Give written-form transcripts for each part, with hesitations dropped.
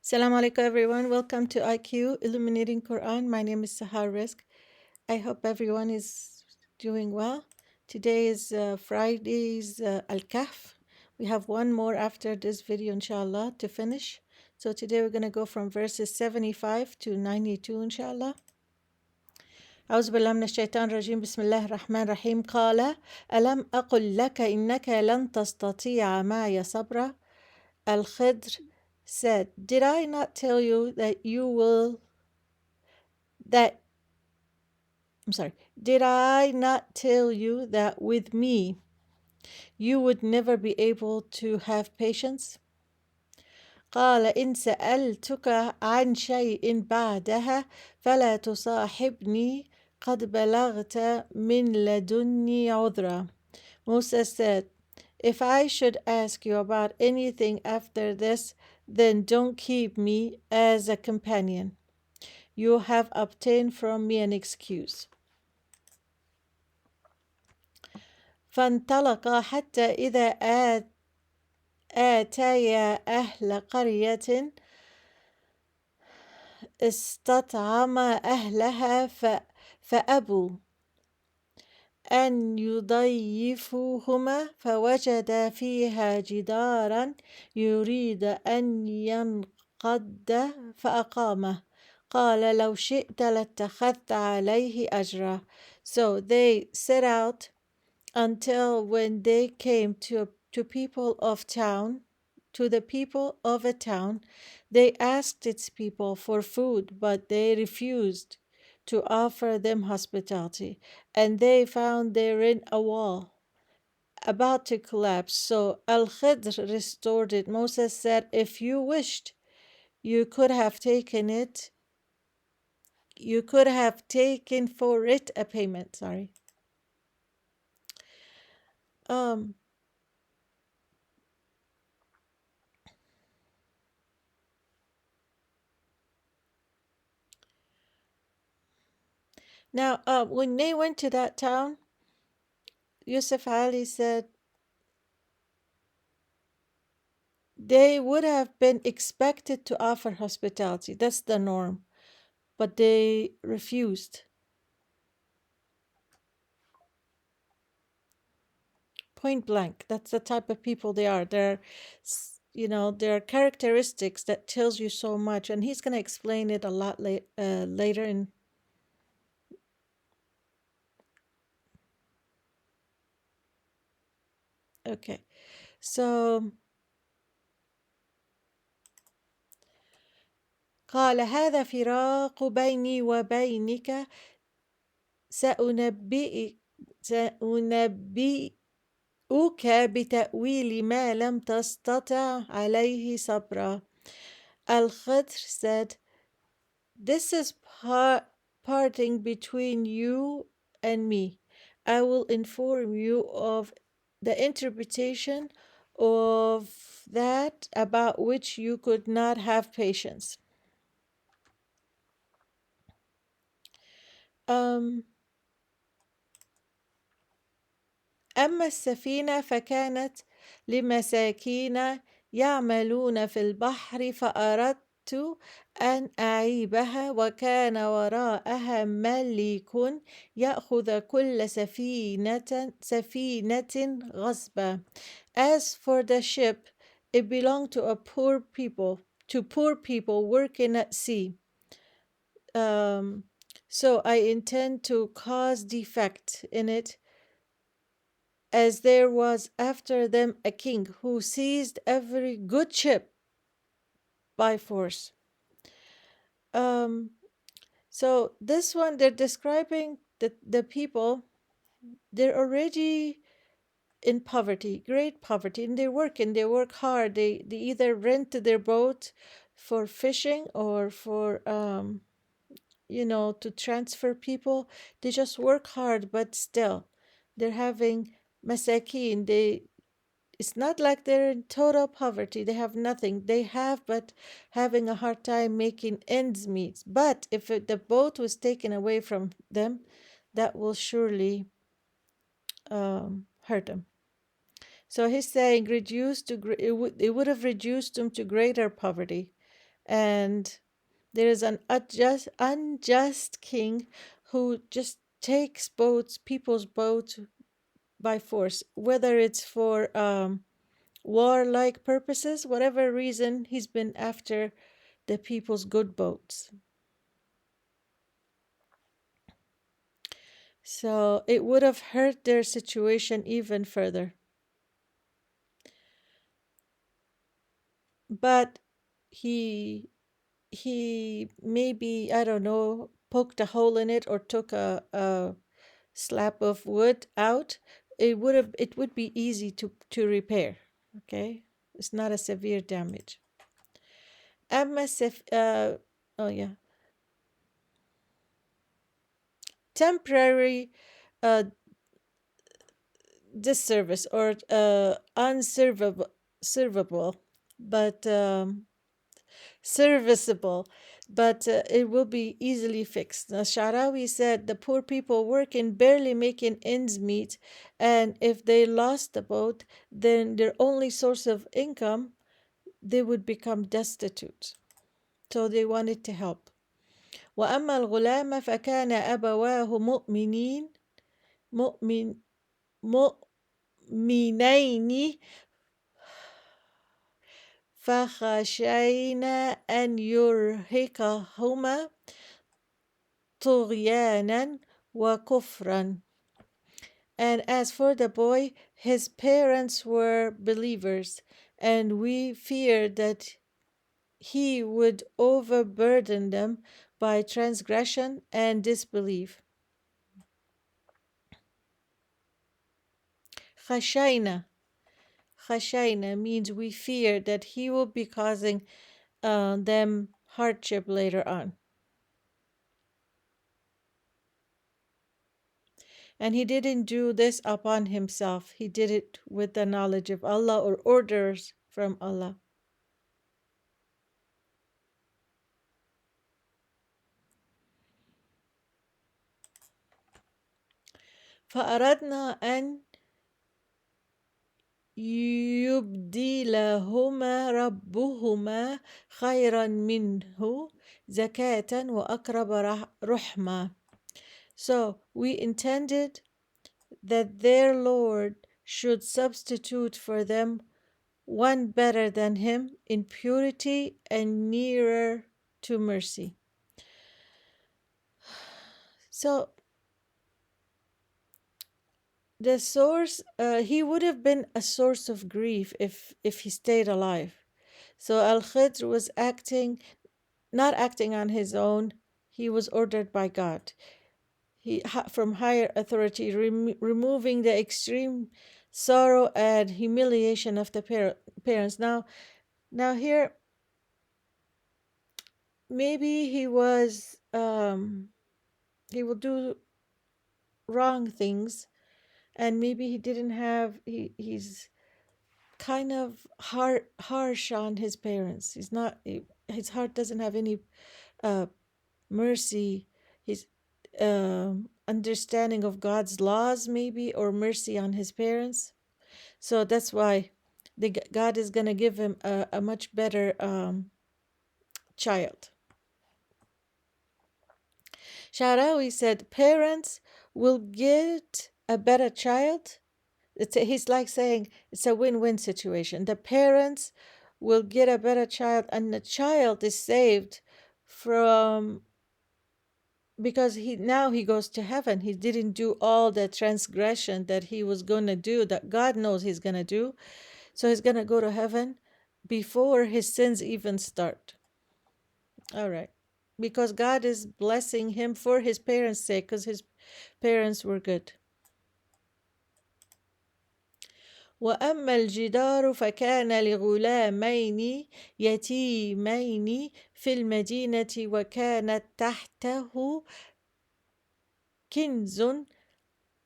Assalamu alaikum everyone. Welcome to IQ Illuminating Quran. My name is Sahar Rizk. I hope everyone is doing well. Today is Friday's Al-Kahf. We have one more after this video inshallah to finish. So today we're going to go from verses 75 to 92 inshallah. أعوذ بالله من الشيطان الرجيم بسم الله الرحمن الرحيم قال ألم أقل لك إنك لن تستطيع معي صبرا. Al-Khidr said, did I not tell you did I not tell you that with me you would never be able to have patience? قال إن سألتك عن شيء بعدها فلا تصاحبني قد بلغت من لدني عذرا. Moses said, if I should ask you about anything after this, then don't keep me as a companion. You have obtained from me an excuse. فانطلقا حتى إذا آتيا أهل قرية استطعما أهلها فأبوا أن يضيفوهما فوجدا فيها جدارا يريد أن ينقض فأقامه قال لو شئت لاتخذت عليه أجرا. So they set out until when they came to the people of a town, they asked its people for food, but they refused to offer them hospitality, and they found therein a wall about to collapse. So Al-Khidr restored it. Moses said, if you wished, you could have taken for it a payment. Um Now, when they went to that town, Yusuf Ali said they would have been expected to offer hospitality. That's the norm. But they refused. Point blank. That's the type of people they are. There are characteristics that tells you so much. And he's going to explain it a lot later in. Okay. So قال هذا فراق بيني وبينك سأنبئك بتأويل ما لم تستطع عليه صبرا. Al-Khidr said, this is parting between you and me. I will inform you of the interpretation of that about which you could not have patience. أما السفينة فكانت لمساكين يعملون في البحر فأردت أن أعيبها وكان وراءها ملك يأخذ كل سفينة غصبا. As for the ship, it belonged to poor people working at sea. So I intend to cause defect in it, as there was after them a king who seized every good ship by force. So this one, they're describing the people, they're already in poverty, great poverty, and they work hard. They either rent their boat for fishing or for to transfer people. They just work hard, but still they're having masakin. It's not like they're in total poverty. They have nothing. They have, but having a hard time making ends meet. But if the boat was taken away from them, that will surely hurt them. So he's saying it would have reduced them to greater poverty. And there is an unjust king who just takes people's boats by force, whether it's for warlike purposes, whatever reason, he's been after the people's good boats. So it would have hurt their situation even further. But he he maybe, I don't know, poked a hole in it or took a slab of wood out. It would be easy to repair. Okay, it's not a severe damage. أما oh yeah, temporary uh, disservice or unservable, servable, but serviceable, but it will be easily fixed. Now, Sharawi said the poor people work in barely making ends meet, and if they lost the boat, then their only source of income, they would become destitute. So they wanted to help. وأما الغلام فكان أبواه مؤمن مؤمنين فخشينا أن يرهقهما طغيانا وكفرا. And as for the boy, his parents were believers, and we feared that he would overburden them by transgression and disbelief. Khashayna. Khashayna means we fear that he will be causing them hardship later on. And he didn't do this upon himself. He did it with the knowledge of Allah or orders from Allah. فأردنا أن يبدلهما ربهما خيرا منه زكاة وأقرب رحمة. So we intended that their Lord should substitute for them one better than him in purity and nearer to mercy. So the source, he would have been a source of grief if he stayed alive. So Al-Khidr was not acting on his own. He was ordered by God. From higher authority, removing the extreme sorrow and humiliation of the parents. Now here, maybe he will do wrong things, and maybe he didn't have he's kind of harsh on his parents. His heart doesn't have any uh, mercy. His understanding of God's laws, maybe, or mercy on his parents. So that's why God is going to give him a much better child. Sharawi said, parents will get a better child. He's like saying it's a win-win situation. The parents will get a better child, and the child is saved from, because he goes to heaven. He didn't do all the transgression that he was going to do, that God knows he's going to do. So he's going to go to heaven before his sins even start. All right. Because God is blessing him for his parents' sake, because his parents were good. وأما الجدار فكان لغلامين يتيمين في المدينة وكانت تحته كنز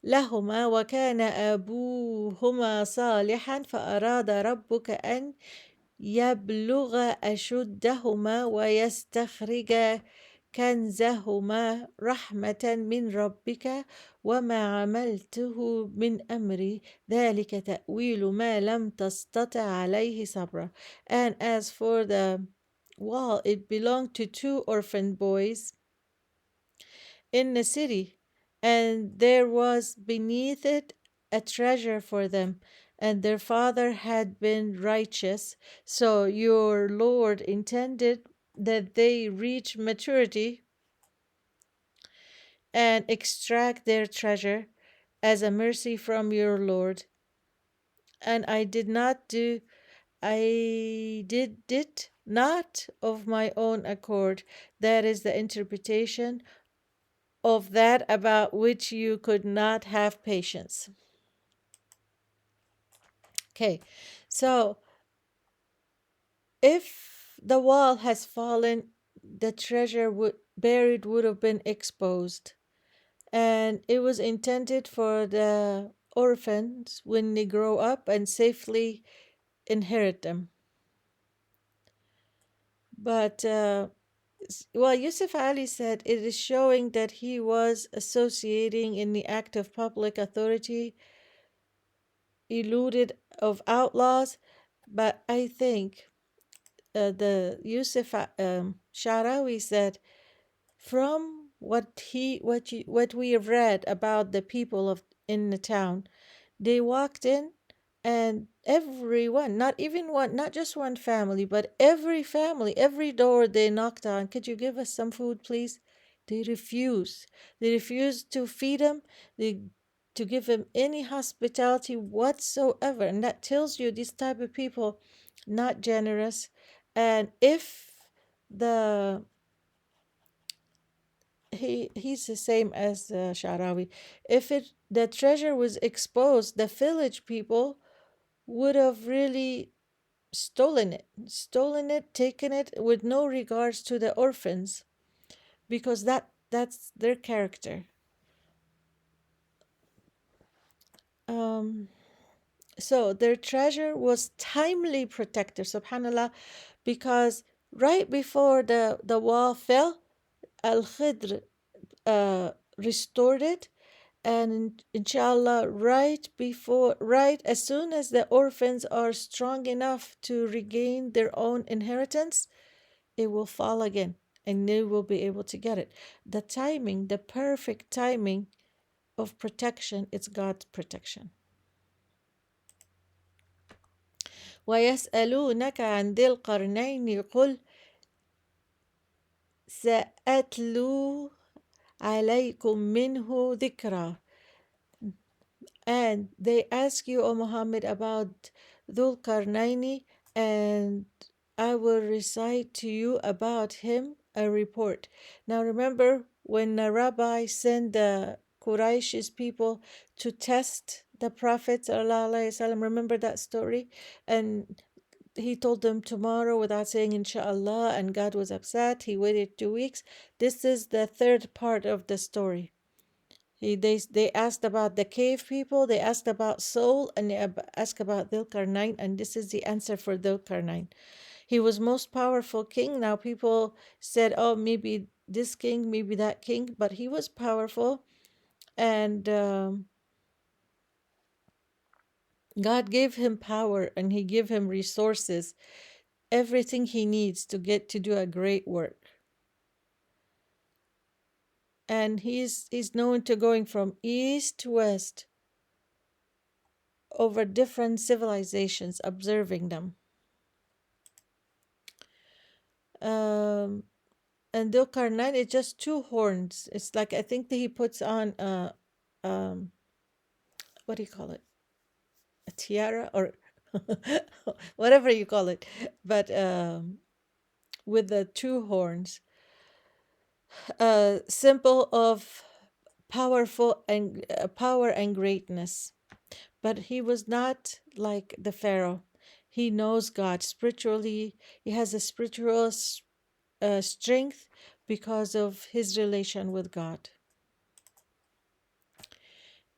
لهما وكان أبوهما صالحا فأراد ربك أن يبلغ أشدهما ويستخرج كنزهما رحمة من ربك وما عملته من أمري ذلك تأويل ما لم تستطع عليه صبرا. And as for the wall. It belonged to two orphan boys in the city, and there was beneath it a treasure for them, and their father had been righteous. So your Lord intended that they reach maturity and extract their treasure as a mercy from your Lord. And I did it not of my own accord. That is the interpretation of that about which you could not have patience. Okay, so if the wall has fallen, the treasure buried would have been exposed, and it was intended for the orphans when they grow up and safely inherit them. But well, Yusuf Ali said it is showing that he was associating in the act of public authority eluded of outlaws. But I think the Yusuf Sharawi said, from what we have read about the people of in the town, they walked in, and everyone, not even one, not just one family, but every family, every door they knocked on, could you give us some food, please? They refuse. They refuse to feed them, they, to give them any hospitality whatsoever. And that tells you these type of people, not generous. And if the he's the same as Sharawi. If it the treasure was exposed, the village people would have really stolen it, taken it with no regards to the orphans, because that's their character. Um, so their treasure was timely protected, subhanallah, because right before the wall fell, Al-Khidr restored it, and inshallah, right as soon as the orphans are strong enough to regain their own inheritance, it will fall again and they will be able to get it. The timing, the perfect timing of protection, it's God's protection. ويسألونك عن ذي القرنين قل سأتلو عليكم منه ذكرى. And they ask you, O Muhammad, about Dhul Karnaini, and I will recite to you about him a report. Now remember when the rabbi sent the Quraysh's people to test the Prophet ﷺ, remember that story? And he told them tomorrow without saying inshallah, and God was upset. He waited 2 weeks. This is the third part of the story. They asked about the cave people, they asked about soul, and they asked about Dhul-Qarnayn, and this is the answer for Dhul-Qarnayn. He was most powerful king. Now people said, oh, maybe this king, maybe that king, but he was powerful, and God gave him power, and he gave him resources, everything he needs to get to do a great work. And he's known to going from east to west over different civilizations, observing them. Um, and Dhul-Qarnayn is just two horns. It's like, I think that he puts on um what do you call it? A tiara, or whatever you call it. But with the two horns, symbol of power and greatness. But he was not like the Pharaoh. He knows God spiritually. He has a spiritual strength because of his relation with God.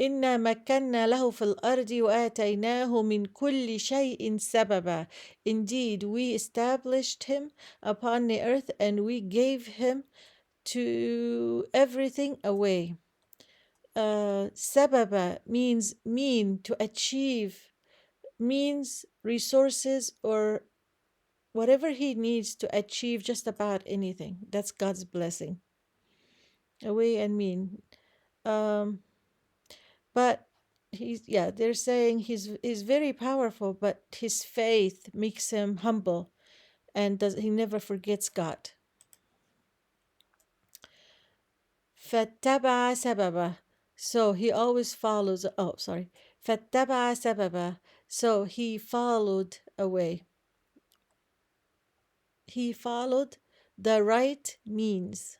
إنا مكنا له في الأرض وآتيناه من كل شيء سببا. Indeed, we established him upon the earth, and we gave him to everything a way. Sababa means mean, to achieve, means resources or whatever he needs to achieve just about anything. That's God's blessing. Away and mean. Um, but they're saying he's very powerful, but his faith makes him humble and he never forgets God. فَاتَّبَعَ سَبَبًا. So he always follows. Oh, sorry. فَاتَّبَعَ سَبَبًا. So he followed away. He followed the right means.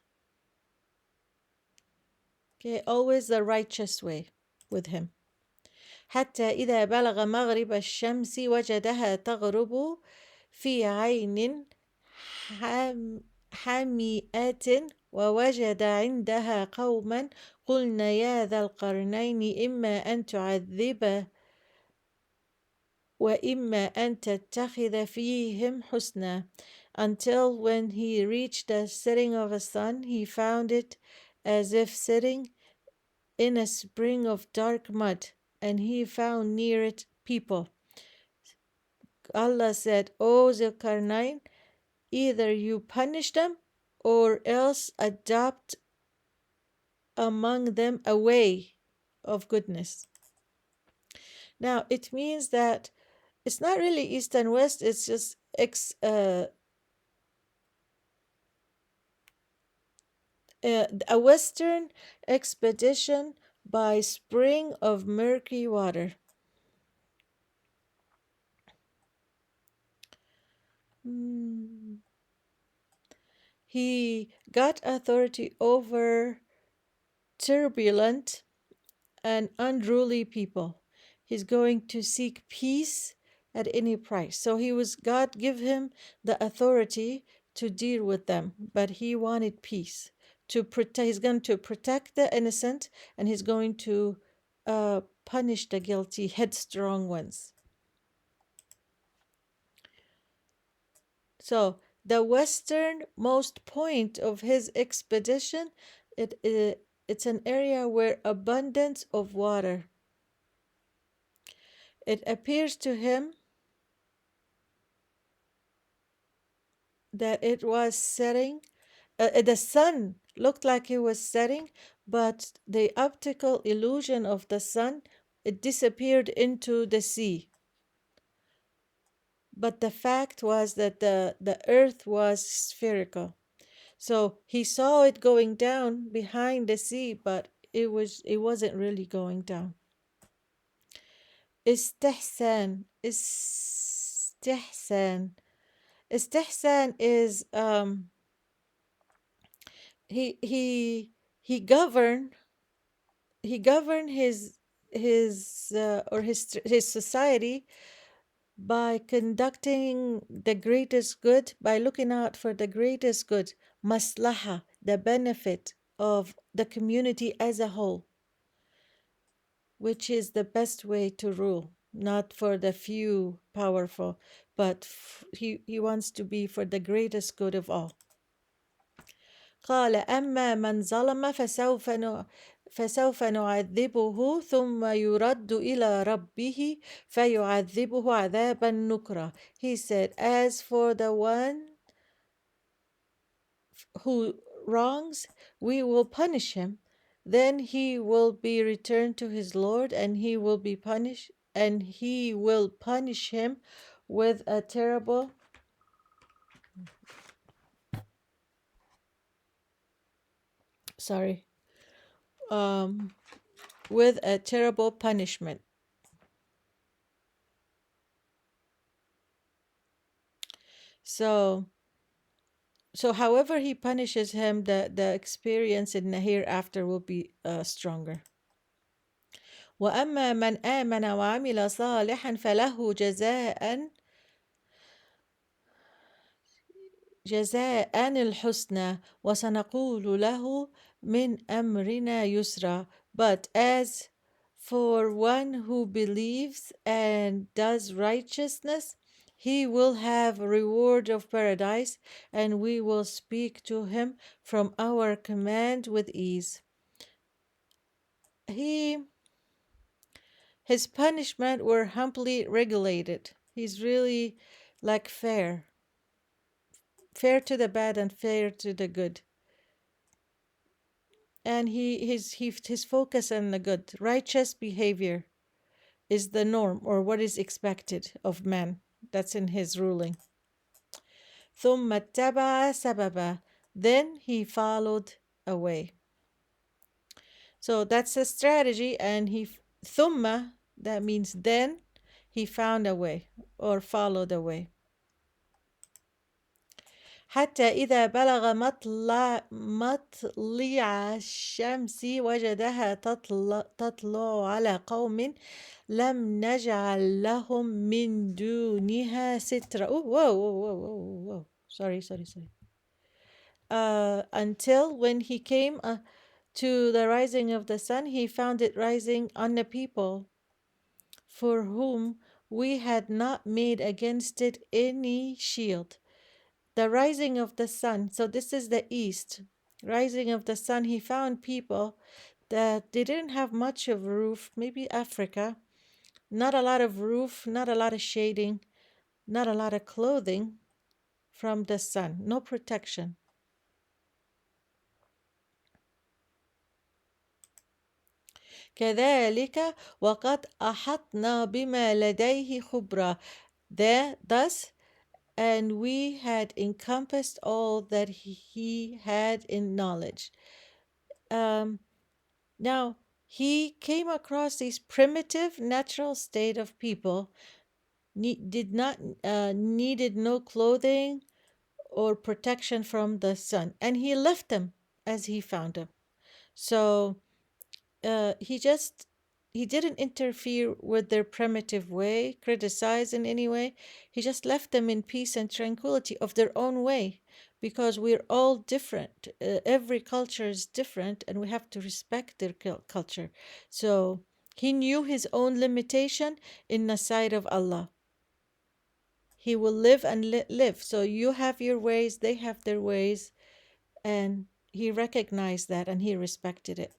Okay, always the righteous way with him. حتى إذا بلغ مغرب الشمس وجدها تغرب في عين حمئة ووجد عندها قوما قلنا يا ذا القرنين إما أن تعذب وإما أن تتخذ فيهم حسنا. Until when he reached the setting of the sun, he found it as if sitting in a spring of dark mud, and he found near it people. Allah said, O Zulkarnain, either you punish them or else adopt among them a way of goodness. Now, it means that it's not really east and west, it's just a western expedition by spring of murky water. He got authority over turbulent and unruly people. He's going to seek peace at any price. So God give him the authority to deal with them, but he wanted peace. He's going to protect the innocent, and he's going to punish the guilty, headstrong ones. So the westernmost point of his expedition, it's an area where abundance of water. It appears to him that it was setting. The sun looked like it was setting, but the optical illusion of the sun, it disappeared into the sea. But the fact was that the earth was spherical. So he saw it going down behind the sea, but it wasn't really going down. Istihsan. Istihsan. Istihsan is he governed his society by conducting the greatest good, by looking out for the greatest good, maslaha, the benefit of the community as a whole, which is the best way to rule, not for the few powerful, but he wants to be for the greatest good of all. قال أما من ظلم فسوف نعذبه ثم يرد إلى ربه فيعذبه عذابا نكرا. He said, as for the one who wrongs, we will punish him. Then he will be returned to his Lord, and he will punish him with a terrible with a terrible punishment. So however he punishes him, the experience in the hereafter will be stronger. وأما من آمن وعمل صالحا فله جزاء الحسنى وسنقول له من أمرنا يسرا. But as for one who believes and does righteousness, he will have a reward of paradise, and we will speak to him from our command with ease. His punishment were humbly regulated. He's really like fair. fair to the bad and fair to the good. And his focus on the good, righteous behavior is the norm or what is expected of man. That's in his ruling. ثم اتبع سببا. Then he followed away. So that's a strategy, and ثم, that means then he found a way or followed a way. حتى إذا بلغ مطلع الشمس وجدها تطلع على قوم لم نجعل لهم من دونها سترا. Oh, whoa, whoa, whoa, whoa, whoa. Sorry. Until when he came to the rising of the sun, he found it rising on the people for whom we had not made against it any shield. The rising of the sun, so this is the east. Rising of the sun, he found people that they didn't have much of roof, maybe Africa, not a lot of roof, not a lot of shading, not a lot of clothing from the sun, no protection. كذلك وقد أحطنا بما لديه خبرا. Thus, and we had encompassed all that he had in knowledge. Now, he came across this primitive natural state of people, needed no clothing or protection from the sun, and he left them as he found them. So he just he didn't interfere with their primitive way, criticize in any way. He just left them in peace and tranquility of their own way, because we're all different. Every culture is different, and we have to respect their culture. So he knew his own limitation in the sight of Allah. He will live and live. So you have your ways, they have their ways, and he recognized that and he respected it.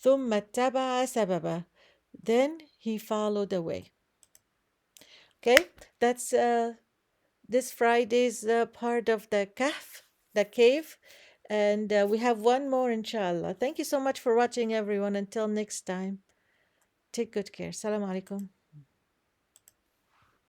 ثم اتبع سببا. Then he followed away. Okay, that's this Friday's part of the Kahf, the cave. And we have one more, inshallah. Thank you so much for watching, everyone. Until next time, take good care. Assalamu alaikum.